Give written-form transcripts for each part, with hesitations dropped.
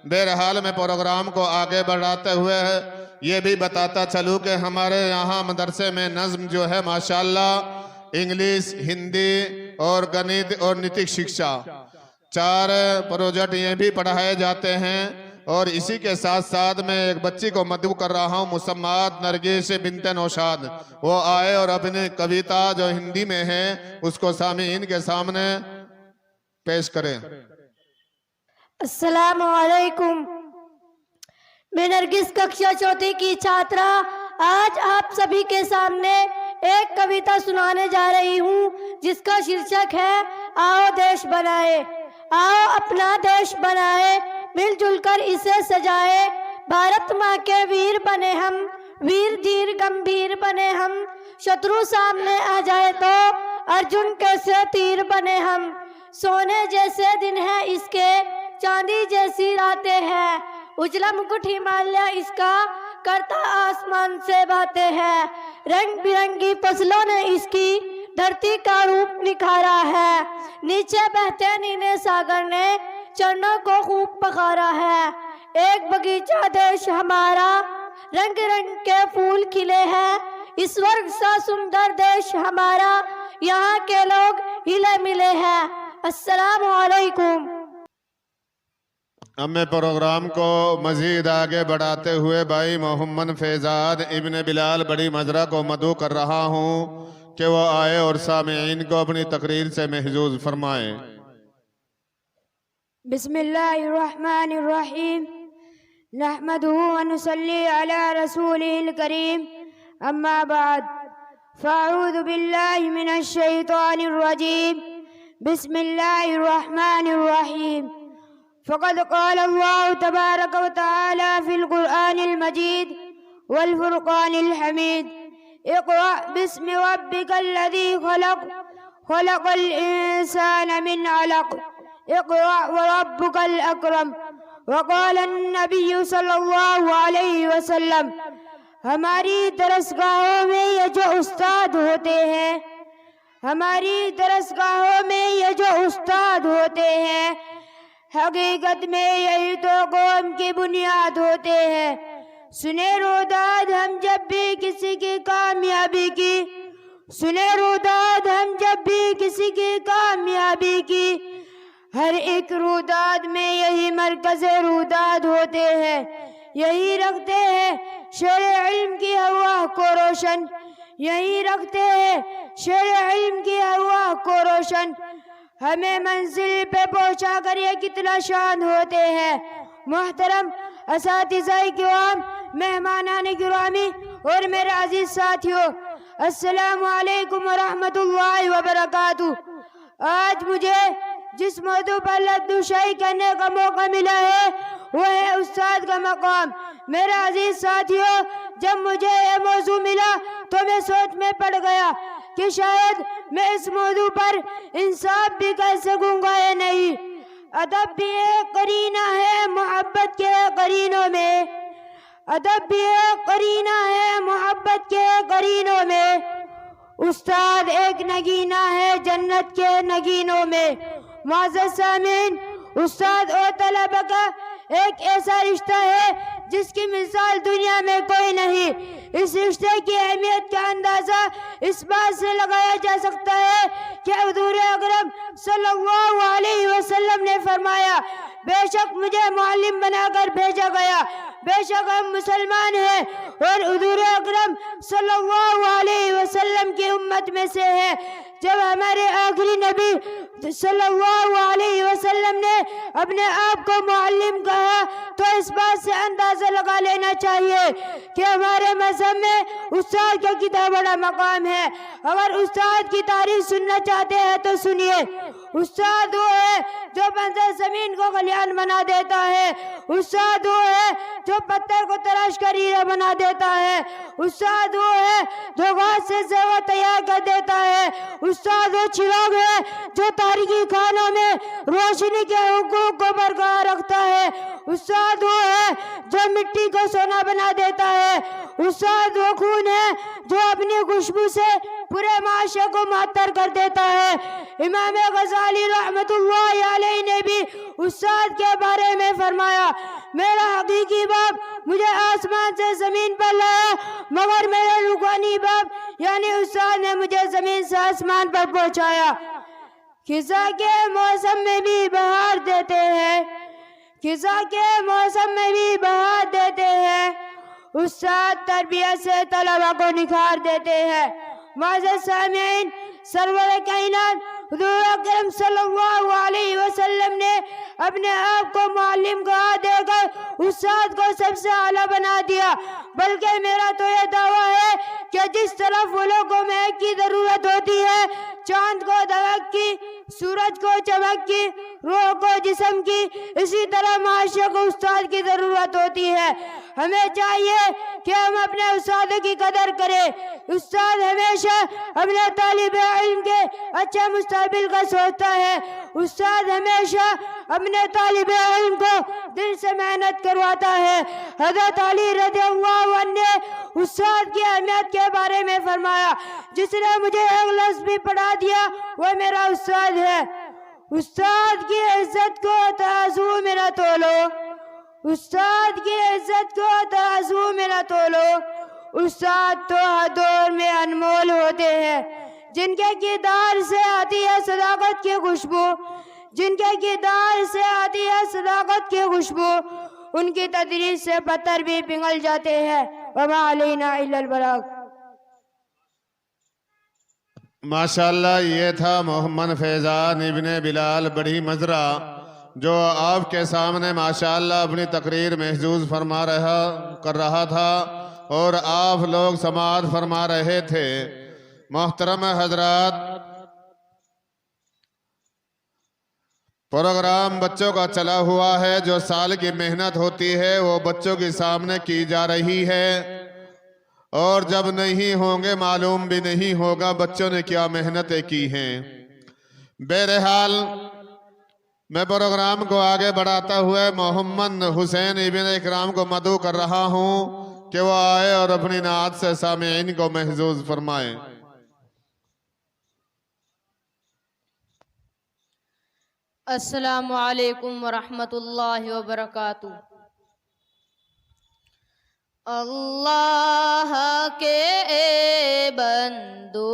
بہرحال میں پروگرام کو آگے بڑھاتے ہوئے یہ بھی بتاتا چلوں کہ ہمارے یہاں مدرسے میں نظم جو ہے ماشاءاللہ انگلیش، ہندی اور گنت اور نیتک شکشا 4 پروجیکٹ یہ بھی پڑھائے جاتے ہیں۔ اور اسی کے ساتھ ساتھ میں ایک بچی کو مدعو کر رہا ہوں، مسمات نرگس بنت نوشاد، وہ آئے اور اپنی کویتا جو ہندی میں ہے اس کو سامعین کے سامنے پیش کریں۔ السلام علیکم، میں نرگس ککشا چوتھی کی چھاترا آج آپ سبھی کے سامنے ایک کویتا سنانے جا رہی ہوں جس کا شیرشک ہے آؤ دیش بنائے۔ آؤ اپنا دیش بنائے، مل جل کر اسے سجائے، بھارت ماں کے ویر بنے ہم، ویر دھیر گمبھیر بنے ہم، شترو سامنے آ جائے تو ارجن کیسے تیر بنے ہم، سونے جیسے دن ہے اس کے، چاندی جیسی راتیں ہیں، اجلا مکٹ ہمالیہ اس کا کرتا آسمان سے باتیں ہیں، رنگ برنگی فصلوں نے اس کی دھرتی کا روپ نکھارا ہے، نیچے بہتے نیلے ساگر نے چرنوں کو خوب پکارا ہے، ایک باغیچہ دیش ہمارا رنگ رنگ کے پھول کھلے ہیں، اس ورگ سا سندر دیش ہمارا یہاں کے لوگ ہلے ملے ہیں۔ السلام علیکم۔ اب میں پروگرام کو مزید آگے بڑھاتے ہوئے بھائی محمد فیضاد ابن بلال بڑی مجرہ کو مدعو کر رہا ہوں کہ وہ آئے اور سامعین کو اپنی تقریر سے محظوظ فرمائیں۔ بسم اللہ الرحمن الرحیم، نحمدہ ونصلی علی رسولہ الکریم، اما بعد، فاعوذ باللہ من الشیطان الرجیم، بسم اللہ الرحمن الرحیم، فقد قال اللہ تبارک و تعالی فی القرآن المجید والفرقان الحمید، اقرأ باسم ربک الذی خلق، خلق الانسان من علق، اقرأ وربك الأكرم۔ وقال النبی صلی اللہ علیہ وسلم، ہماری درسگاہوں میں یہ جو استاد ہوتے ہیں، ہماری درسگاہوں میں یہ جو استاد ہوتے ہیں، حقیقت میں یہی تو قوم کی بنیاد ہوتے ہیں۔ سنے روداد ہم جب بھی کسی کی کامیابی کی، سنے روداد ہم جب بھی کسی کی کامیابی کی، ہر ایک روداد میں یہی مرکز روداد ہوتے ہیں، یہی رکھتے ہیں شرع علم کی ارواح کو روشن، یہی رکھتے ہیں شرع علم کی ارواح کو روشن، ہمیں منزل پہ پہنچا کر یہ کتنا شان ہوتے ہیں۔ محترم اساتذہ کرام، مہمانان گرامی اور میرے عزیز ساتھیوں، السلام علیکم ورحمۃ اللہ وبرکاتہ۔ آج مجھے جس موضوع پر لطیفہ کرنے کا موقع ملا ہے وہ ہے استاد کا مقام۔ میرے عزیز ساتھیوں، جب مجھے یہ موضوع ملا تو میں سوچ میں پڑ گیا کہ شاید میں اس موضوع پر انصاف بھی کر سکوں گا یا نہیں۔ ادب بھی ایک قرینہ ہے محبت کے قرینوں میں، ادب بھی ایک قرینہ ہے محبت کے قرینوں میں، استاد ایک نگینہ ہے جنت کے نگینوں میں۔ معزز سامعین، استاد اور طلبہ کا ایک ایسا رشتہ ہے جس کی مثال دنیا میں کوئی نہیں۔ اس رشتے کی اہمیت کا اندازہ اس بات سے لگایا جا سکتا ہے کہ حضور اکرم صلی اللہ علیہ وسلم نے فرمایا، بے شک مجھے معلم بنا کر بھیجا گیا، بے شک ہم مسلمان ہیں اور حضور اکرم صلی اللہ علیہ وسلم کی امت میں سے ہیں۔ جب ہمارے آخری نبی صلی اللہ علیہ وسلم نے اپنے آپ کو معلم کہا تو اس بات سے اندازہ لگا لینا چاہیے کہ ہمارے مذہب میں استاد کا کتنا بڑا مقام ہے۔ اگر استاد کی تعریف سننا چاہتے ہیں تو سنیے۔ استاد وہ ہے جو بنجر زمین کو خلیان بنا دیتا ہے، استاد وہ ہے جو پتھر کو تراش کر ہیرا بنا دیتا ہے، استاد وہ ہے جو گھاس سے زیور تیار کر دیتا ہے، استاد وہ چراغ ہے جو تاریکی خانوں میں روشنی کے حقوق کو برقرار رکھتا ہے، استاد وہ وہ ہے جو مٹی کو سونا بنا دیتا ہے، استاد وہ خون ہے جو اپنی خوشبو سے پورے معاشرے کو معطر کر دیتا ہے۔ امام غزالی رحمت اللہ علیہ نے بھی استاد کے بارے میں فرمایا، میرا حقیقی باپ مجھے آسمان سے زمین پر لایا، مگر میرے روحانی باپ یعنی استاد نے مجھے زمین سے آسمان پر پہنچایا۔ خزاں کے موسم میں بھی بہار دیتے ہیں، خزاں کے موسم میں بھی بہار دیتے ہیں، استاد تربیت سے طلبہ کو نکھار دیتے ہیں۔ معزز سامعین، سرور کائنات حضور اکرم صلی اللہ علیہ وسلم نے اپنے آپ کو معلم قرار دے کر استاد کو سب سے اعلیٰ بنا دیا، بلکہ میرا تو یہ دعویٰ ہے کہ جس طرح پھولوں کو مہک کی ضرورت ہوتی ہے، چاند کو دمک کی، سورج کو چمک کی، روح کو جسم کی، اسی طرح معاشرے کو استاد کی ضرورت ہوتی ہے۔ ہمیں چاہیے کہ ہم اپنے استادوں کی قدر کریں۔ استاد ہمیشہ اپنے طالب علم کے اچھے مستقبل کا سوچتا ہے، استاد ہمیشہ اپنے طالب علم کو دل سے محنت کرواتا ہے۔ حضرت علی رضی اللہ عنہ نے استاد کی اہمیت کے بارے میں فرمایا، جس نے مجھے ایک لفظ بھی پڑھا دیا وہ میرا استاد ہے۔ استاد کی عزت کو ترازو میں نہ تولو، استاد کی عزت کو ترازو میں نہ تولو، استاد تو ہر دور میں انمول ہوتے ہیں، جن کے کردار سے آتی ہے صداقت کی خوشبو، جن کے کردار سے آتی ہے صداقت کی خوشبو، ان کی تدریس سے پتھر بھی پگھل جاتے ہیں۔ وما علینا الا البلاغ۔ ماشاءاللہ یہ تھا محمد فیضان ابن بلال بڑی مزرہ، جو آپ کے سامنے ماشاءاللہ اپنی تقریر محظوظ کر رہا تھا اور آپ لوگ سماعت فرما رہے تھے۔ محترم حضرات، پروگرام بچوں کا چلا ہوا ہے، جو سال کی محنت ہوتی ہے وہ بچوں کے سامنے کی جا رہی ہے، اور جب نہیں ہوں گے معلوم بھی نہیں ہوگا بچوں نے کیا محنتیں کی ہیں۔ بہرحال میں پروگرام کو آگے بڑھاتا ہوئے محمد حسین ابن اکرام کو مدعو کر رہا ہوں کہ وہ آئے اور اپنی نعت سے سامعین کو محظوظ فرمائیں۔ السلام علیکم ورحمۃ اللہ وبرکاتہ۔ اللہ کے بندو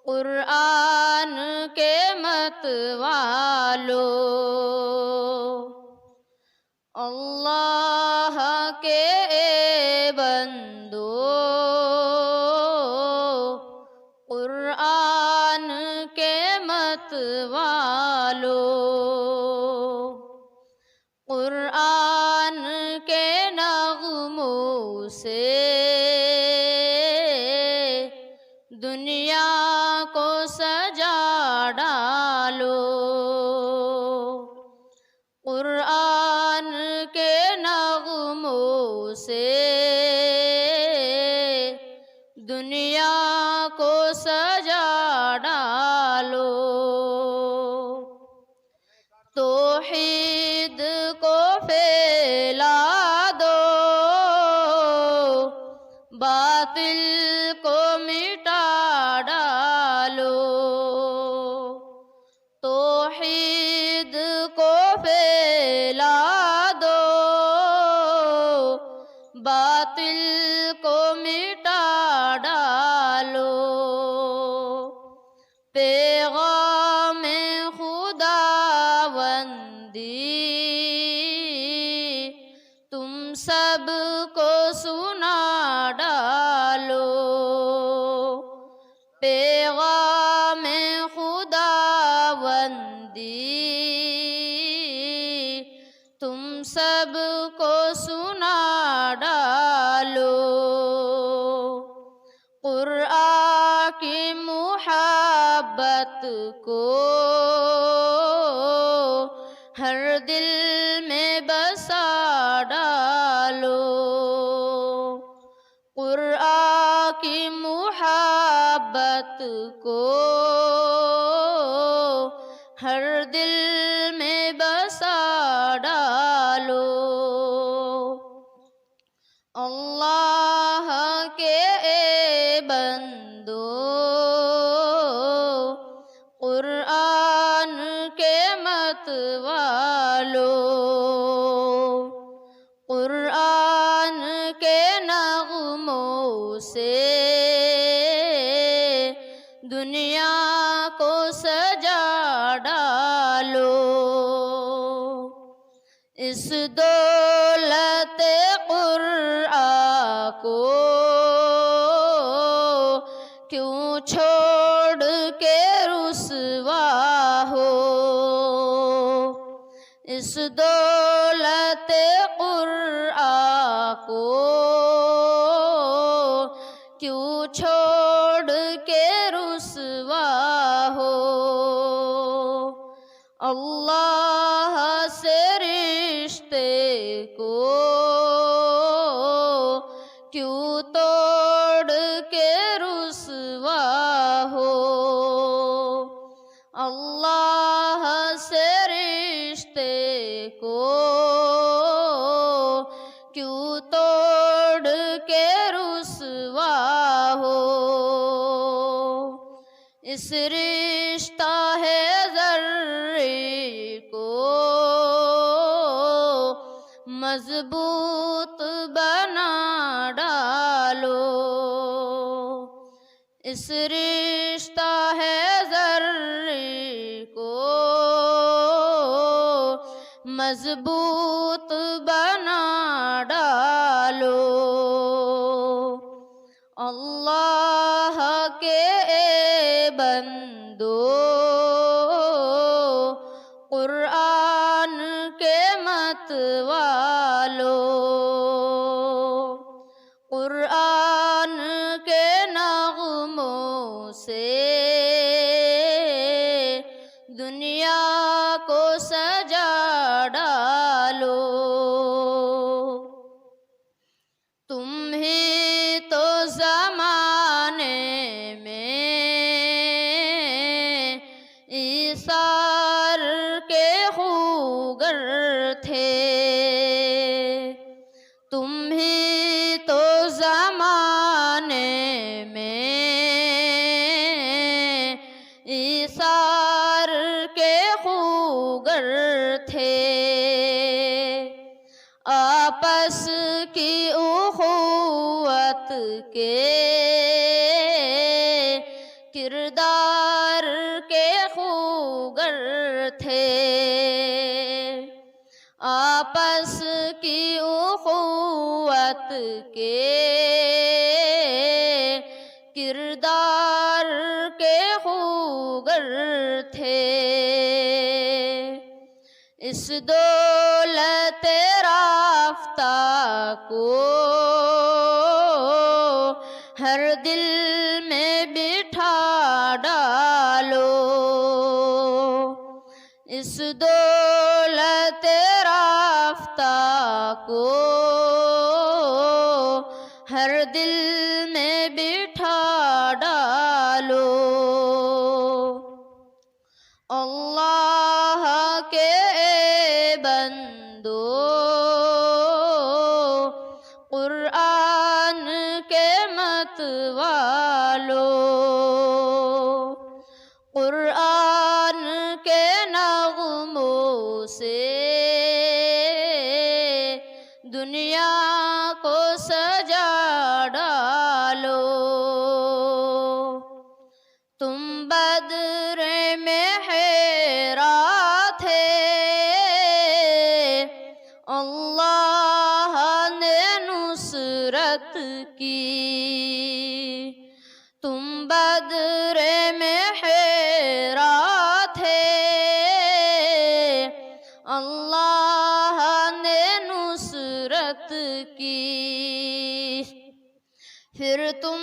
قرآن کے متوالو، اللہ کے بندو قرآن کے متوالو، قرآن کے نغموں سے دنیا کو سجا ڈالو، قرآن کے نغموں سے دنیا کو سجا ڈالو، توحید کو پھیلا دو، باطل کو مٹا ڈالو، توحید کو پھیلا دو، باطل کو مٹا ڈالو، پیغام تم سب کو سنا ڈالو، پیغام خداوندی تم سب کو سنا ڈالو، قرآن کی محبت کو ہر دل میں بسا ڈالو، قرآن کی محبت کو ہر دل میں بسا اس دولت قرآن کو کیوں چھوڑ کے رسوا ہو، اس دولت قرآن کو کیوں چھوڑ کے رسوا ہو، اللہ سے رشتے کو کیوں توڑ کے رسوا ہو، اللہ سے رشتے کو کیوں توڑ کے رسوا ہو، اس رشتہ ہے ذرے کو مضبوط بنا ڈالو، اس رشتہ ہے ذرے کو مضبوط بنا ڈالو، اللہ کے بندو قرآن کے مت والو، قرآن کے نغموں سے دنیا کو سجا ڈالو، تم ہی تو زمانے میں ایثار کے خوگر تھے، تم ہی تو زمانے میں ایثار کے خوگر تھے، آپس کی اخوت کے کردار کے خوگر تھے، آپس کی اخوت کے کردار کے خوگر تھے، اس دولت رافتہ کو ہر دل میں بٹھا ڈالو، اس دولت رافتہ کو ہر دل میں بٹھا ڈالو، اللہ کے بندو قرآن کے مت والو، قرآن کے نغموں سے دنیا کو سجا ڈالو، تم بدر میں حیرا تھے، اللہ نے نصرت کی، تم بدر میں حیرا تھے، اللہ نے نصرت کی، پھر تم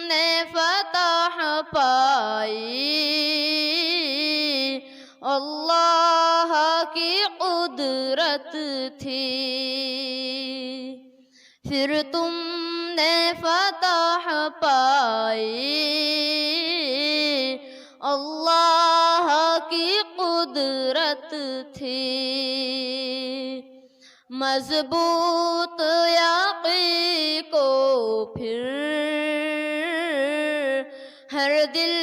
نے فتح پائی، اللہ کی قدرت تھی، پھر تم نے فتح پائی، اللہ کی قدرت تھی، مضبوط یقین کو پھر ہر دل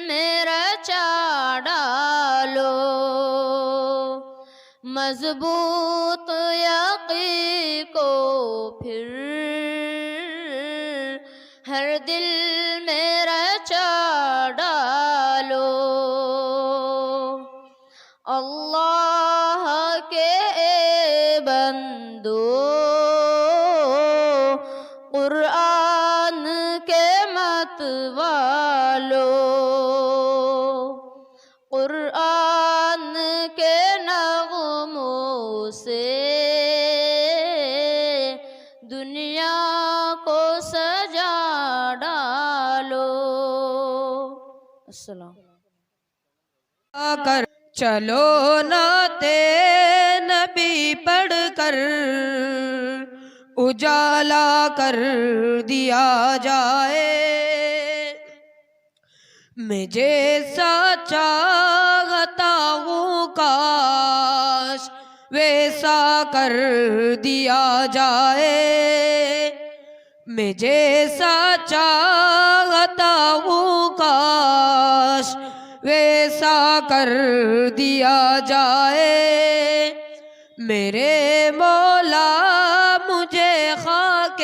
میں رچا ڈالو، مضبوط یقین کو پھر ہر دل میں رچا ڈالو، اللہ کے السلام. کر چلو ناتے نبی پڑھ کر اجالا کر دیا جائے. میں جیسا چاہتا ہوں کاش ویسا کر دیا جائے. میں جیسا چاہتا ہوں کاش ویسا کر دیا جائے. میرے مولا مجھے خاک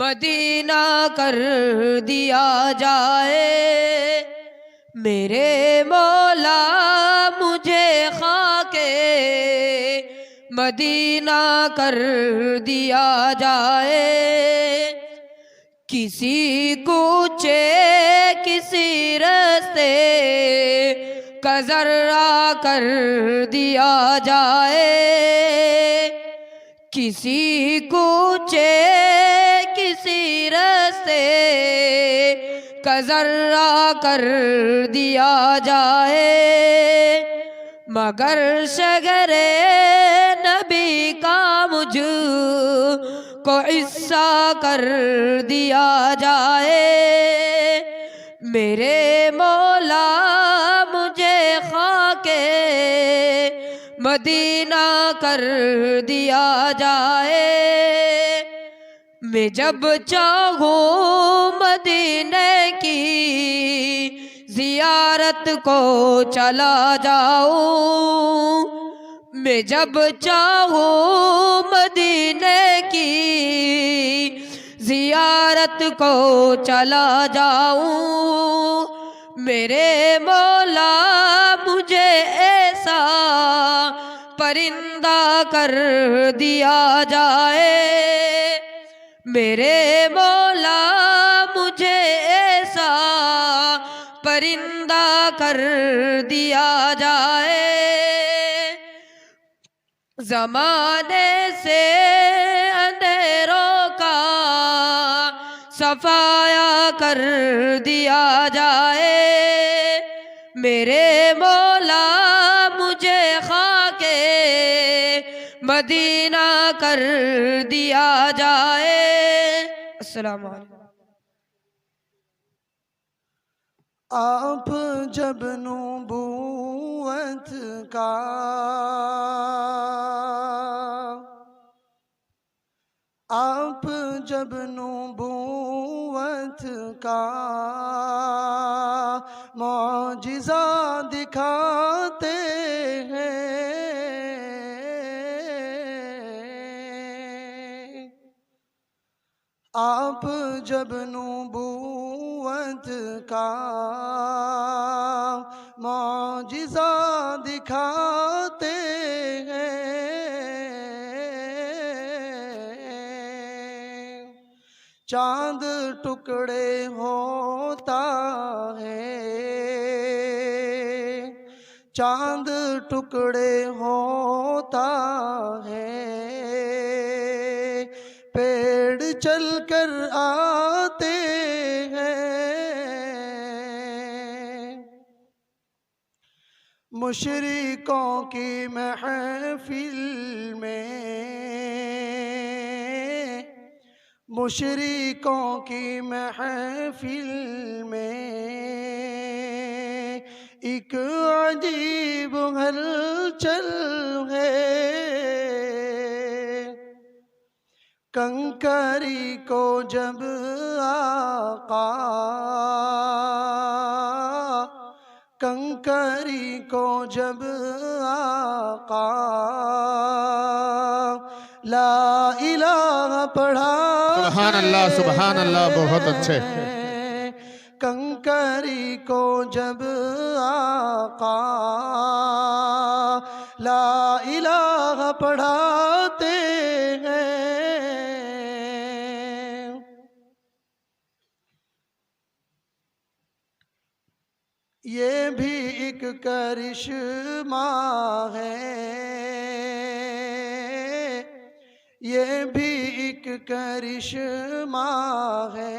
مدینہ کر دیا جائے. میرے مولا مجھے خاک مدینہ کر دیا جائے. کسی کوچے کسی رستے کا ذرہ کر دیا جائے. کسی کوچے کسی رستے کا ذرہ کر دیا جائے. مگر شگر نبی کا مجھ کو حصہ کر دیا جائے. میرے مولا مجھے خاک مدینہ کر دیا جائے. میں جب چاہوں مدینے کی زیارت کو چلا جاؤں. میں جب چاہوں مدینے کی زیارت کو چلا جاؤں. میرے مولا مجھے ایسا پرندہ کر دیا جائے. میرے مولا مجھے ایسا پرندہ کر دیا جائے. زمانے سے اندھیروں کا صفایا کر دیا جائے. میرے مولا مجھے خاک مدینہ کر دیا جائے. السلام علیکم. آپ جب نبوت کا آپ جب نبوت کا معجزہ دکھاتے ہیں. آپ جب نبوت کا معجزہ دکھاتے ہیں. چاند ٹکڑے ہوتا ہے چاند ٹکڑے ہوتا ہے. پیڑ چل کر آتے ہیں. مشرکوں کی محفل میں مشرکوں کی محفل میں ایک عجیب ہلچل ہے. کنکری کو جب آقا کنکری کو جب آقا لا الہ پڑھا. سبحان اللہ بہت اچھے. کنکری کو جب آقا لا الہ پڑھاتے ہیں. یہ بھی ایک کرشمہ ہے یہ بھی ایک کرشمہ ہے.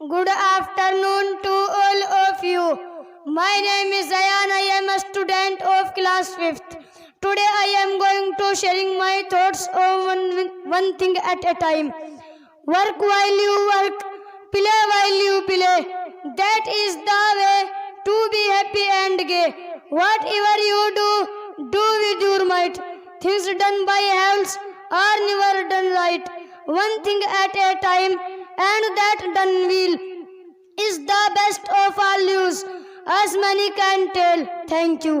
Good afternoon to all of you. My name is Ayan. I am a student of class 5th. Today I am going to sharing my thoughts on one thing at a time. Work while you work, play while you play. That is the way to be happy and gay. Whatever you do, do with your might. Things done by hands are never done right. One thing at a time, and that done well is the best of all use, as many can tell. Thank you.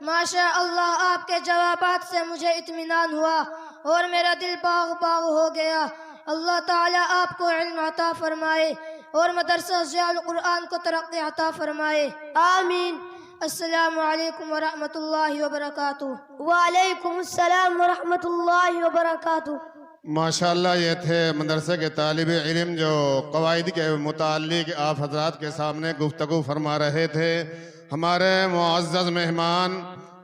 ماشاء اللہ، آپ کے جوابات سے مجھے اطمینان ہوا اور میرا دل باغ باغ ہو گیا۔ اللہ تعالیٰ آپ کو علم عطا فرمائے اور مدرسہ ضیاء القرآن کو ترقی عطا فرمائے، آمین۔ السلام علیکم ورحمۃ اللہ وبرکاتہ۔ وعلیکم السلام ورحمۃ اللہ وبرکاتہ۔ ماشاءاللہ یہ تھے مدرسے کے طالب علم جو قواعد کے متعلق آپ حضرات کے سامنے گفتگو فرما رہے تھے۔ ہمارے معزز مہمان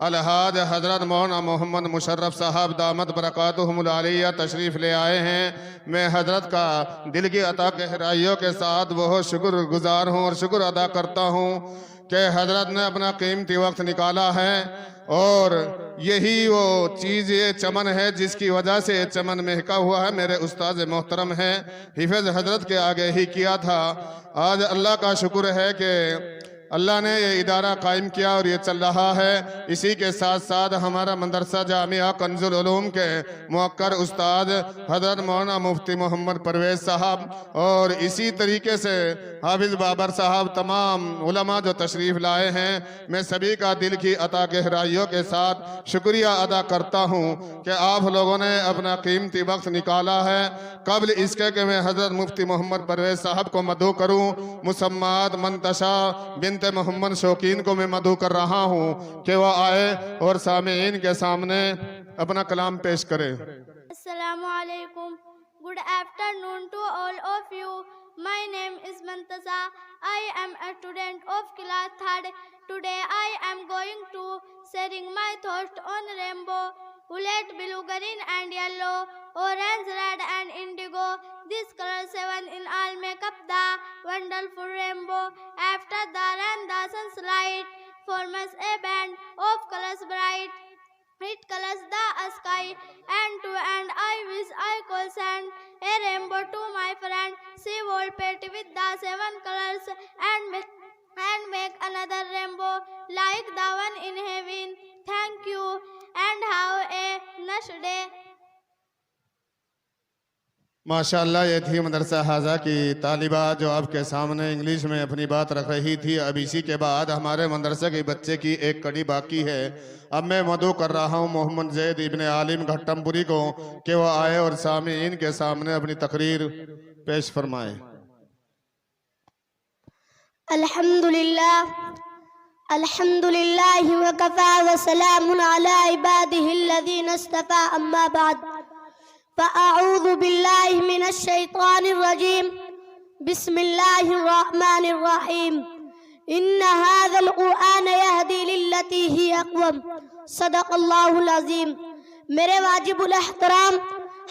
الحاج حضرت مولانا محمد مشرف صاحب دامت برکاتہم العالیہ تشریف لے آئے ہیں۔ میں حضرت کا دل کی عطا گہرائیوں کے ساتھ بہت شکر گزار ہوں اور شکر ادا کرتا ہوں کہ حضرت نے اپنا قیمتی وقت نکالا ہے، اور یہی وہ چیز یہ چمن ہے جس کی وجہ سے یہ چمن مہکا ہوا ہے۔ میرے استاذ محترم ہیں، حفظ حضرت کے آگے ہی کیا تھا۔ آج اللہ کا شکر ہے کہ اللہ نے یہ ادارہ قائم کیا اور یہ چل رہا ہے۔ اسی کے ساتھ ساتھ ہمارا مدرسہ جامعہ کنز العلوم کے موقر استاد حضرت مولانا مفتی محمد پرویز صاحب اور اسی طریقے سے حافظ بابر صاحب، تمام علماء جو تشریف لائے ہیں، میں سبھی کا دل کی عطا گہرائیوں کے ساتھ شکریہ ادا کرتا ہوں کہ آپ لوگوں نے اپنا قیمتی وقت نکالا ہے۔ قبل اس کے کہ میں حضرت مفتی محمد پرویز صاحب کو مدعو کروں، مسمات منتشا بنت محمد شوقین کو میں مدعو کر رہا ہوں کہ وہ آئے اور سامعین کے سامنے اپنا کلام پیش کرے۔ السلام علیکم. Good afternoon to all of you. My name is Mantasha. I am a student of class 3rd. Today I am going to sharing my thoughts on rainbow. Violet, blue, green and yellow, orange, red and indigo. These colors 7 in all make up the wonderful rainbow. After the rain, the sun's light forms a band of colors bright. It colors the sky end to end. I wish I could send a rainbow to my friend. She will paint with the 7 colors and make another rainbow like the one in heaven. Thank you and have a nice day. ماشاءاللہ یہ تھی مدرسہ حاضہ کی طالبہ جو آپ کے سامنے انگلش میں اپنی بات رکھ رہی تھی۔ اب اسی کے بعد ہمارے مدرسے کے بچے کی ایک کڑی باقی ہے۔ اب میں مدعو کر رہا ہوں محمد زید ابن عالم گھٹم پوری کو کہ وہ آئے اور سامعین کے سامنے اپنی تقریر پیش فرمائے۔ الحمدللہ وکفا وسلام علی عبادہ الذین اصطفى، اما بعد فاعوذ باللہ من الشیطان الرجیم، بسم اللہ الرحمن الرحیم۔ ان هذا القرآن يهدي للتي هي اقوم، صدق اللہ العظیم۔ میرے واجب الاحترام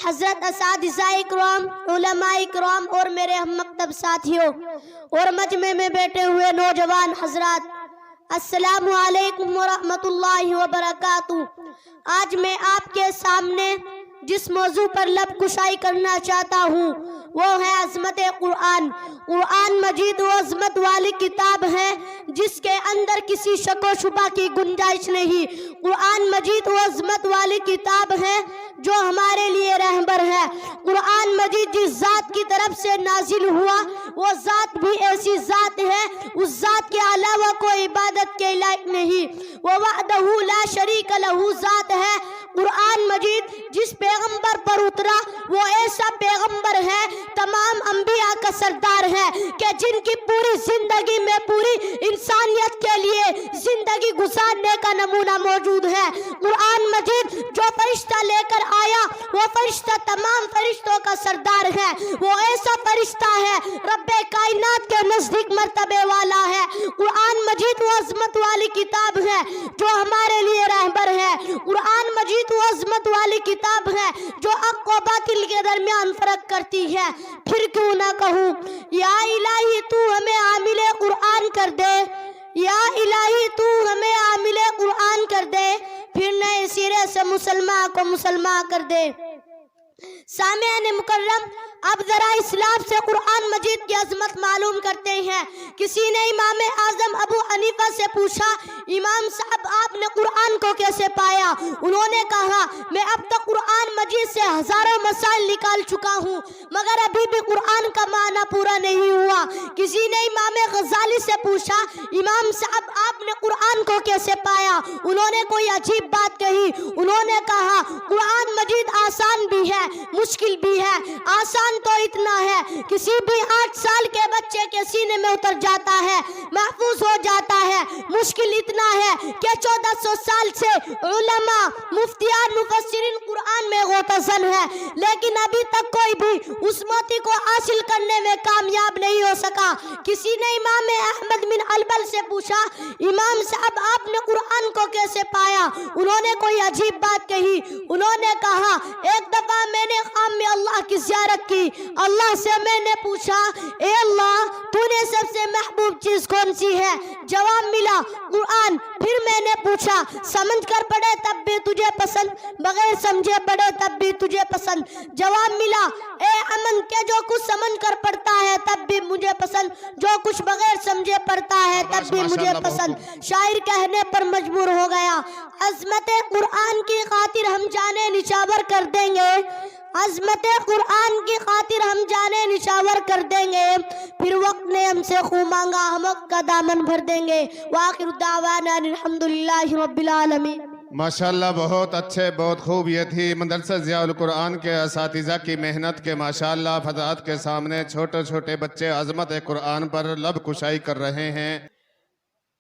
حضرت اساتذہ اکرام، علماء اکرام اور میرے ہم مکتب ساتھیوں اور مجمع میں بیٹھے ہوئے نوجوان حضرات، السلام علیکم ورحمۃ اللہ وبرکاتہ۔ آج میں آپ کے سامنے جس موضوع پر لب کشائی کرنا چاہتا ہوں وہ ہے عظمت قرآن۔ قرآن مجید وہ عظمت والی کتاب ہے جس کے اندر کسی شک و شبہ کی گنجائش نہیں۔ قرآن مجید وہ عظمت والی کتاب ہے جو ہمارے لیے رہبر ہے۔ قرآن مجید جس ذات کی طرف سے نازل ہوا وہ ذات بھی ایسی ذات ہے، اس ذات کے علاوہ کوئی عبادت کے لائق نہیں، وہ وحدہ لا شریک لہ ذات ہے۔ قرآن مجید جس پیغمبر پر اترا وہ ایسا پیغمبر ہے، تمام انبیاء کا سردار ہے کہ جن کی پوری زندگی میں پوری انسانیت کے لیے زندگی گزارنے کا نمونہ موجود ہے۔ قرآن مجید جو فرشتہ لے کر آیا وہ فرشتہ تمام فرشتوں کا سردار ہے، وہ ایسا فرشتہ ہے رب کائنات کے نزدیک مرتبے والا ہے۔ قرآن مجید وہ عظمت والی کتاب ہے جو ہمارے لیے رہبر ہے۔ قرآن مجید وہ عظمت والی کتاب ہے جو حق و باطل کے درمیان فرق کرتی ہے۔ پھر کیوں نہ کہوں یا الہی تو ہمیں عامل قرآن کر دے، یا الہی تو ہمیں عامل قرآن کر دے، پھر نئے سرے سے مسلمان کو مسلمان کر دے۔ سامعین مکرم، اب ذرا اسلاف سے قرآن مجید کی عظمت معلوم کرتے ہیں۔ کسی نے امام اعظم ابو حنیفہ سے پوچھا، امام صاحب آپ نے قرآن کو کیسے پایا؟ انہوں نے کہا، میں اب تک قرآن مجید سے ہزاروں مسائل نکال چکا ہوں مگر ابھی بھی قرآن کا معنی پورا نہیں ہوا۔ کسی نے امام غزالی سے پوچھا، امام صاحب آپ نے قرآن کو کیسے پایا؟ انہوں نے کوئی عجیب بات کہی۔ انہوں نے کہا، قرآن مجید آسان بھی ہے مشکل بھی ہے۔ آسان تو اتنا ہے کسی بھی 8 سال کے بچے کے سینے میں اتر جاتا ہے، محفوظ ہو جاتا ہے۔ مشکل اتنا ہے کہ 1400 سال سے علماء مفتیان مفسرین قرآن میں غوطہ-زن ہے، لیکن ابھی تک کوئی بھی اس موتی کو حاصل کرنے میں کامیاب نہیں ہو سکا۔ کسی نے امام احمد بن حنبل سے پوچھا، امام صاحب آپ نے قرآن کو کیسے پایا؟ انہوں نے کوئی عجیب بات کہی۔ انہوں نے کہا، ایک دفعہ میں نے خام میں اللہ کی زیارت کی، اللہ سے میں نے پوچھا، اے اللہ تو نے سب سے محبوب چیز کون سی ہے؟ جواب ملا، قرآن۔ پھر میں نے پوچھا، سمجھ کر پڑھے تب بھی تجھے پسند، بغیر سمجھے پڑھے تب بھی تجھے پسند؟ جواب ملا، اے امن کہ جو کچھ سمجھ کر پڑھتا ہے تب بھی مجھے پسند، جو کچھ بغیر سمجھے پڑھتا ہے تب بھی مجھے پسند۔ شاعر کہنے پر مجبور ہو گیا، عظمت قرآن کی خاطر ہم جانے نچھاور کر دیں گے، عظمت قرآن کی خاطر ہم جانے نچھاور کر دیں گے، پھر وقت نے ہم سے خوں مانگا ہم وقت کا دامن بھر دیں گے۔ وآخر دعوانا الحمدللہ رب العالمین۔ ماشاءاللہ بہت اچھے، بہت خوب۔ یہ تھی مدرسہ ضیاء القرآن کے اساتذہ کی محنت کے ماشاءاللہ فضائل کے سامنے چھوٹے چھوٹے بچے عظمت قرآن پر لب کشائی کر رہے ہیں۔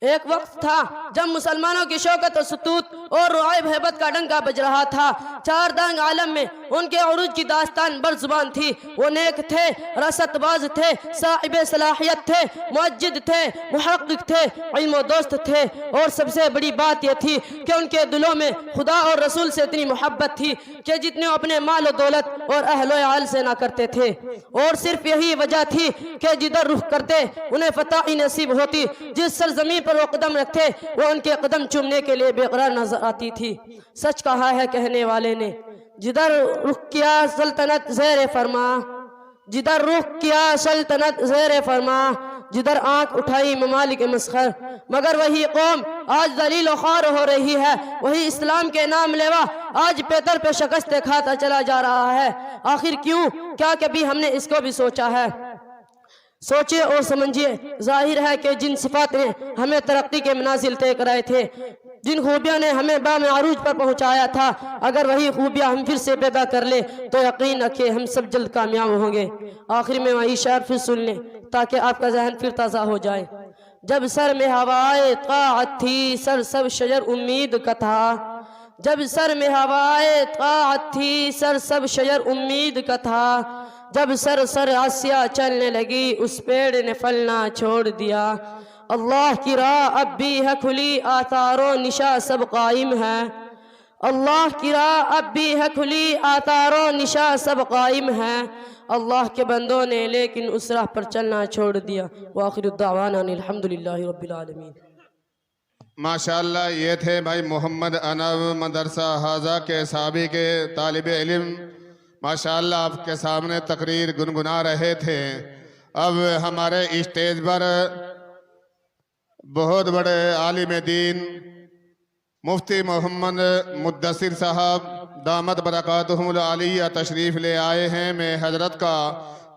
ایک وقت تھا جب مسلمانوں کی شوکت و ستوت اور رعب ہیبت کا ڈنکا بج رہا تھا۔ 4 دانگ عالم میں ان کے عروج کی داستان بر زبان تھی۔ وہ نیک تھے، رست باز تھے، صاحب صلاحیت تھے، معجد تھے، محقق تھے، علم و دوست تھے، اور سب سے بڑی بات یہ تھی کہ ان کے دلوں میں خدا اور رسول سے اتنی محبت تھی کہ جتنے اپنے مال و دولت اور اہل و عیال سے نہ کرتے تھے، اور صرف یہی وجہ تھی کہ جدھر رخ کرتے انہیں فتح ہی نصیب ہوتی۔ جس سرزمین پر وہ قدم رکھتے وہ ان کے قدم چومنے کے لیے بے قرار نظر آتی تھی۔ سچ کہا ہے کہنے والے نے، جدھر رخ کیا سلطنت زیر فرما، جدھر رخ کیا سلطنت زیر فرما، جدھر آنکھ اٹھائی ممالک مسخر۔ مگر وہی قوم آج ذلیل و خوار ہو رہی ہے، وہی اسلام کے نام لیوا آج پیتر پہ شکست کھاتا چلا جا رہا ہے۔ آخر کیوں؟ کیا کبھی ہم نے اس کو بھی سوچا ہے؟ سوچے اور سمجھیے، ظاہر ہے کہ جن صفات نے ہمیں ترقی کے منازل طے کرائے تھے، جن خوبیاں نے ہمیں بام عروج پر پہنچایا تھا، اگر وہی خوبیاں ہم پھر سے پیدا کر لیں تو یقین رکھیں ہم سب جلد کامیاب ہوں گے۔ آخر میں وہی شعر پھر سن لیں تاکہ آپ کا ذہن پھر تازہ ہو جائے۔ جب سر میں ہوائے طاعت تھی سر سب شجر امید کا تھا، جب سر میں ہوائے طاعت تھی سر سب شجر امید کا تھا، جب سر آسیہ چلنے لگی اس پیڑ نے پھلنا چھوڑ دیا۔ اللہ کی راہ اب بھی ہے کھلی آثار و نشاں سب قائم ہے، اللہ کی راہ اب بھی ہے کھلی آثار و نشاں سب قائم ہے، اللہ کے بندوں نے لیکن اس راہ پر چلنا چھوڑ دیا۔ وآخر الدعوانا الحمدللہ رب العالمین۔ ماشاءاللہ یہ تھے بھائی محمد انب مدرسہ حاضہ کے صحابی کے طالب علم، ماشاءاللہ آپ کے سامنے تقریر گنگنا رہے تھے۔ اب ہمارے اسٹیج پر بہت بڑے عالم دین مفتی محمد مدثر صاحب دامت برکاتہم العالیہ تشریف لے آئے ہیں۔ میں حضرت کا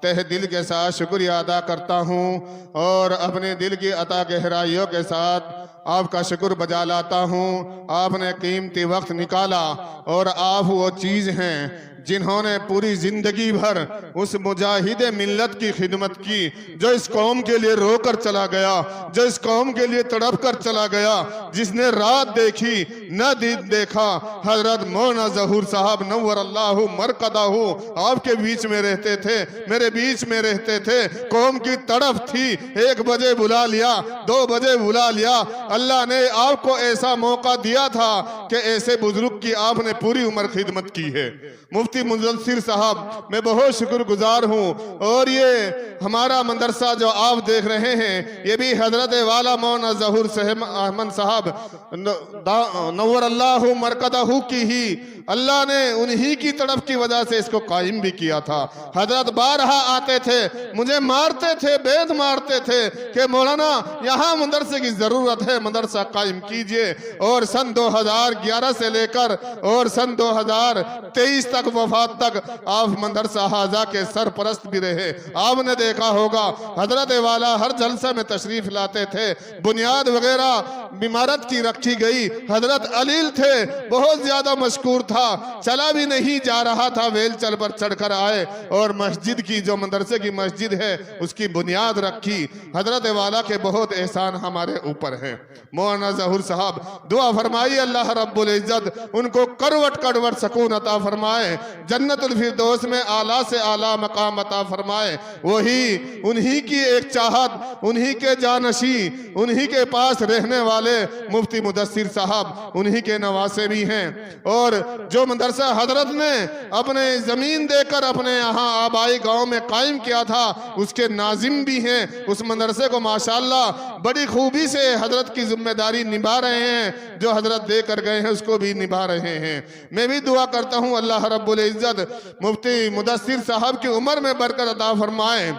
تہ دل کے ساتھ شکریہ ادا کرتا ہوں اور اپنے دل کی عطا گہرائیوں کے ساتھ آپ کا شکر بجا لاتا ہوں۔ آپ نے قیمتی وقت نکالا اور آپ وہ چیز ہیں جنہوں نے پوری زندگی بھر اس مجاہد ملت کی خدمت کی، جو اس قوم کے لیے رو کر چلا گیا، جو اس قوم کے لیے تڑپ کر چلا گیا، جس نے رات دیکھی نہ دن دیکھا۔ حضرت مولانا ظہور صاحب نور اللہ مرقدہ آپ کے بیچ میں رہتے تھے، میرے بیچ میں رہتے تھے۔ قوم کی تڑپ تھی، 1 بجے بلا لیا، 2 بجے بلا لیا۔ اللہ نے آپ کو ایسا موقع دیا تھا کہ ایسے بزرگ کی آپ نے پوری عمر خدمت کی ہے۔ مفتی مدثر صاحب میں بہت شکر گزار ہوں، اور یہ ہمارا مدرسہ جو آپ دیکھ رہے ہیں یہ بھی حضرت والا مولانا ظہور احمد صاحب نور اللہ مرقدہ کی ہی اللہ نے انہی کی طرف کی وجہ سے اس کو قائم بھی کیا تھا۔ حضرت بارہا آتے تھے، مجھے مارتے تھے، بیت مارتے تھے کہ مولانا یہاں مدرسے کی ضرورت ہے، مدرسہ قائم کیجئے۔ اور سن 2011 سے لے کر اور سن 2023 تک وفات تک آپ مدرسہ حاضہ کے سرپرست بھی رہے۔ آپ نے دیکھا ہوگا حضرت والا ہر جلسہ میں تشریف لاتے تھے، بنیاد وغیرہ عمارت کی رکھی گئی۔ حضرت علیل تھے، بہت زیادہ مشکور تھا، چلا بھی نہیں جا رہا تھا، ویل چل پر چڑھ کر آئے اور مسجد کی جو مدرسے کی مسجد ہے اس کی بنیاد رکھی۔ حضرت والا کے بہت احسان ہمارے اوپر ہیں۔ مولانا ظہور صاحب دعا فرمائی اللہ رب العزت ان کو کروٹ کروٹ سکون عطا فرمائے، جنت الفردوس میں اعلیٰ سے اعلیٰ مقام عطا فرمائے۔ وہی انہی کی ایک چاہت، انہی کے جانشی، انہی کے پاس رہنے والے مفتی مدثر صاحب انہی کے نواسے بھی ہیں، اور جو مدرسہ حضرت نے اپنے زمین دے کر اپنے یہاں آبائی گاؤں میں قائم کیا تھا اس کے ناظم بھی ہیں۔ اس مدرسے کو ماشاءاللہ بڑی خوبی سے حضرت کی ذمہ داری نبھا رہے ہیں، جو حضرت دے کر گئے ہیں اس کو بھی نبھا رہے ہیں۔ میں بھی دعا کرتا ہوں اللہ رب العزت مفتی مدثر صاحب کی عمر میں برکت عطا فرمائے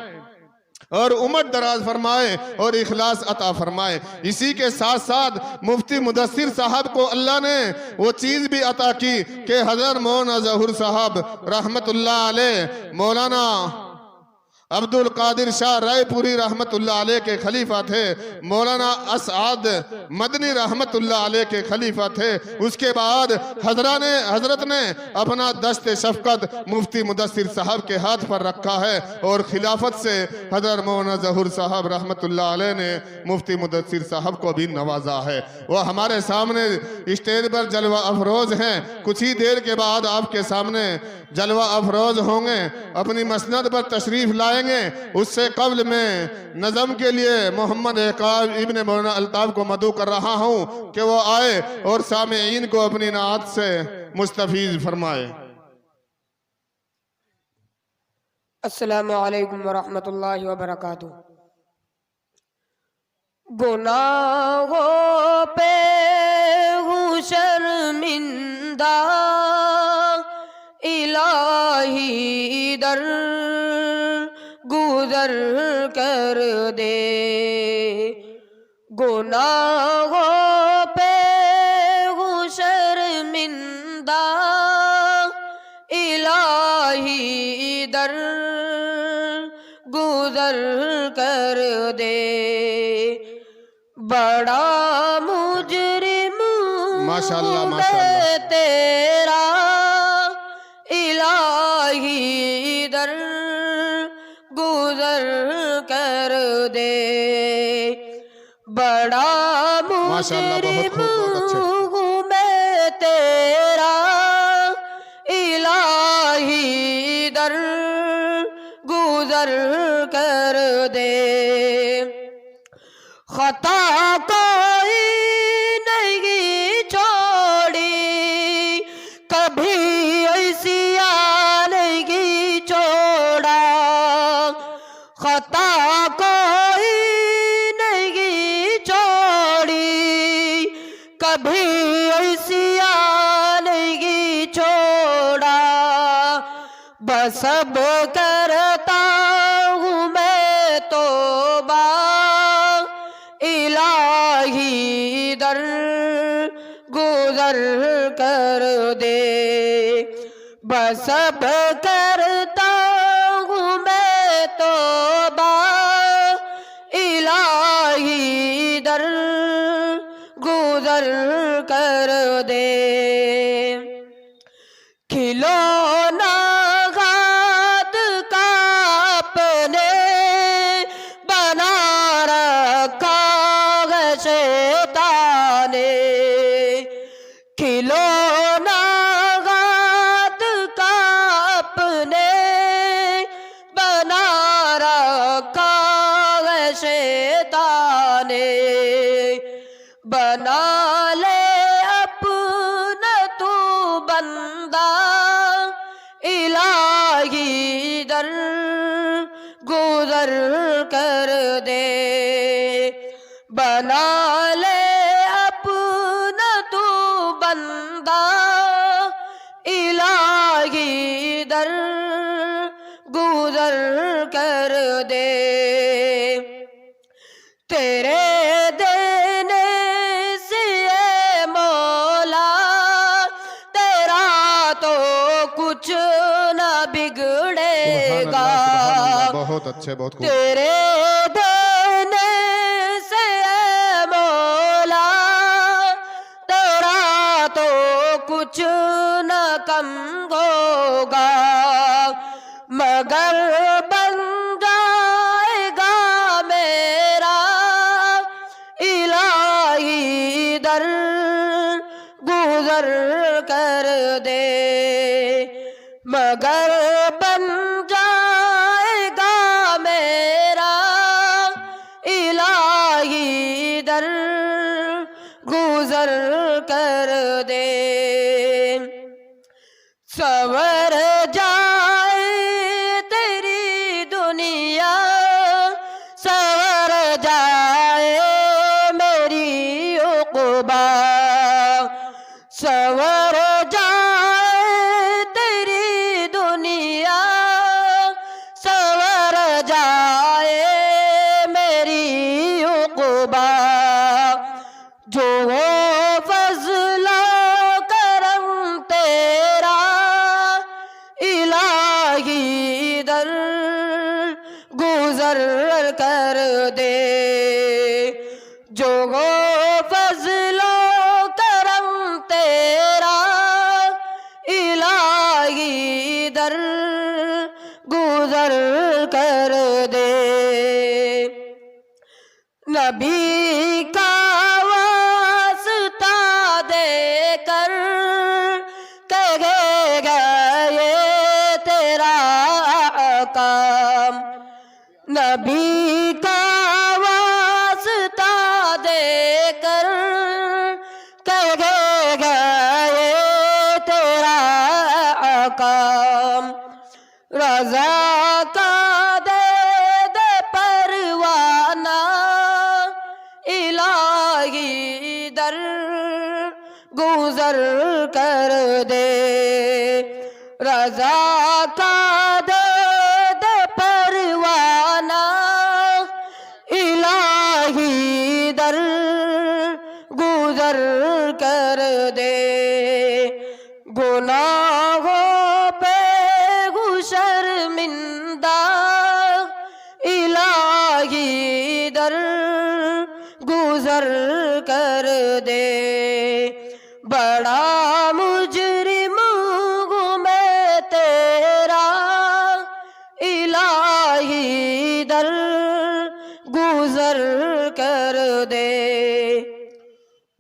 اور عمر دراز فرمائے اور اخلاص عطا فرمائے۔ اسی کے ساتھ ساتھ مفتی مدثر صاحب کو اللہ نے وہ چیز بھی عطا کی کہ حضرت مولانا ظہور صاحب رحمت اللہ علیہ مولانا عبد القادر شاہ رائے پوری رحمت اللہ علیہ کے خلیفہ تھے، مولانا اسعد مدنی رحمت اللہ علیہ کے خلیفہ تھے۔ اس کے بعد حضرت نے اپنا دست شفقت مفتی مدثر صاحب کے ہاتھ پر رکھا ہے، اور خلافت سے حضرت مولانا ظہور صاحب رحمت اللہ علیہ نے مفتی مدثر صاحب کو بھی نوازا ہے۔ وہ ہمارے سامنے اسٹیج پر جلوہ افروز ہیں، کچھ ہی دیر کے بعد آپ کے سامنے جلوہ افروز ہوں گے، اپنی مسند پر تشریف لائیں گے۔ اس سے قبل میں نظم کے لیے محمد احقاب ابن مولانا الطاف کو مدعو کر رہا ہوں کہ وہ آئے اور سامعین کو اپنی نعت سے مستفیض فرمائے۔ السلام علیکم ورحمۃ اللہ وبرکاتہ۔ گناہوں پہ ہوں شرمندہ، الہی در گزر کر دے، گناہوں پہ ہوں شرمندہ، الہی در گزر کر دے، بڑا مجرم ماشاءاللہ میں ماشاءاللہ تیرا، الہی در گزر کر دے، بڑا ماشاءاللہ بہت مجرم خوب، بہت اچھے۔ ہوں میں تیرا، الہی در گزر کر دے، خطا کوئی نہیں چھوڑی، کبھی ایسی نہیں چھوڑا، خطا کوئی نہیں چھوڑی، کبھی ایسی نہیں چھوڑا، بس اب کرتا ہوں میں توبہ، الہی در گزر کر دے، بس اب کرتا ہوں میں توبہ، الہی در گزر کر دے، کھلونا ہاتھ کا اپنے بنا رکھا ہے شیطان نے، کھلونا ہاتھ کا اپنے بنا رکھا ہے شیطان نے، بنا لے اپنا تو بندہ، الہی در گزر کر دے، بنا لے اپنا تو بندہ، تیرے دینے سے اے مولا تیرا تو کچھ نہ بگڑے گا. بہت اچھے، بہت خوب. تیرے دینے سے اے مولا تیرا تو کچھ نہ کم ہوگا مگر بن جائے گا میرا الہی در گزر کر دے مگر بن جائے گا میرا الہی در گزر کر دے. سور جائے تیری دنیا سور جائے میری عقبا سور جائے تیری دنیا سور جائے میری عقبا جو فضل و کرم تیرا الہی در گزر کر دے جو فضل و کرم تیرا الہی در گزر کر دے. نبی کا واسطہ دے کر کہے گا یہ تیرا کام نبی کا واسطہ دے کر کہے گا یہ تیرا کام رضا کا دے دے پروانہ الہی در گزر کر دے رضا کا دے دے پروانہ الہی در گزر کر دے. گناہوں پہ شرمندہ الہی در گزر کر دے. بڑا مجرم ہوں میں تیرا الہی در گزر کر دے.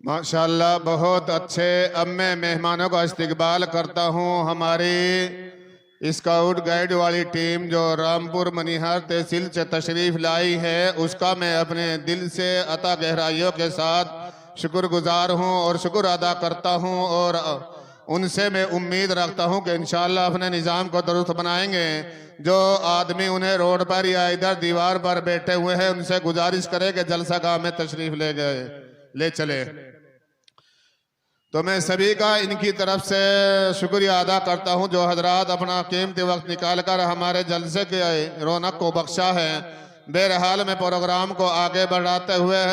ماشاءاللہ بہت اچھے. اب میں مہمانوں کا استقبال کرتا ہوں. ہماری اسکاؤٹ گائیڈ والی ٹیم جو رامپور منیہار تحصیل سے تشریف لائی ہے اس کا میں اپنے دل سے عطا گہرائیوں کے ساتھ شکر گزار ہوں اور شکر ادا کرتا ہوں اور ان سے میں امید رکھتا ہوں کہ انشاءاللہ اپنے نظام کو درست بنائیں گے. جو آدمی انہیں روڈ پر یا ادھر دیوار پر بیٹھے ہوئے ہیں ان سے گزارش کرے کہ جلسہ گاہ میں تشریف لے چلے. تو میں سبھی کا ان کی طرف سے شکریہ ادا کرتا ہوں جو حضرات اپنا قیمتی وقت نکال کر ہمارے جلسے کے رونق کو بخشا ہے. بہرحال میں پروگرام کو آگے بڑھاتے ہوئے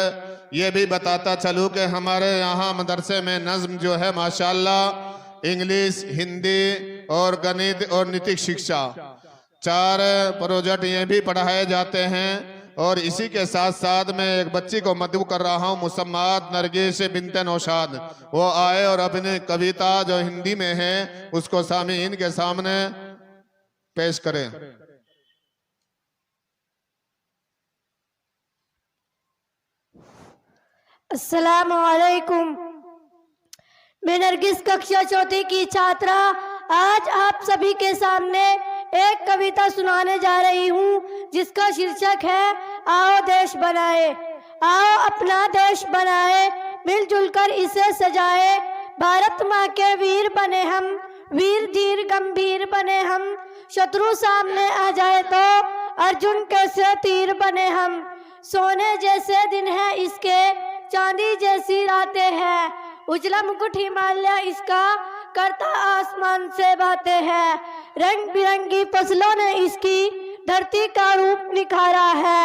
یہ بھی بتاتا چلوں کہ ہمارے یہاں مدرسے میں نظم جو ہے ماشاءاللہ انگلش، ہندی اور گنت اور نتک شکشا 4 پروجیکٹ یہ بھی پڑھائے جاتے ہیں. اور اسی کے ساتھ ساتھ میں ایک بچی کو مدعو کر رہا ہوں مسمات نرگس بنت نوشاد. وہ آئے اور اپنی کویتا جو ہندی میں ہے اس کو سامعین کے سامنے پیش کریں. السلام علیکم. میں نرگس ککشا چوتھی کی چھاترا آج آپ سبھی کے سامنے ایک کویتا سنانے جا رہی ہوں جس کا شیرشک ہے آؤ دیش بنائے. آؤ اپنا دیش بنائے مل جل کر اسے سجائے. بھارت ماں کے ویر بنے ہم ویر دھیر گمبھیر بنے ہم. شترو سامنے آ جائے تو ارجن کیسے تیر بنے ہم. سونے جیسے دن ہے اس کے چاندی جیسی راتیں ہیں. اجلا مکٹ ہمالیہ اس کا کرتا آسمان سے باتیں ہیں. رنگ برنگی فصلوں نے اس کی دھرتی کا روپ نکھارا ہے.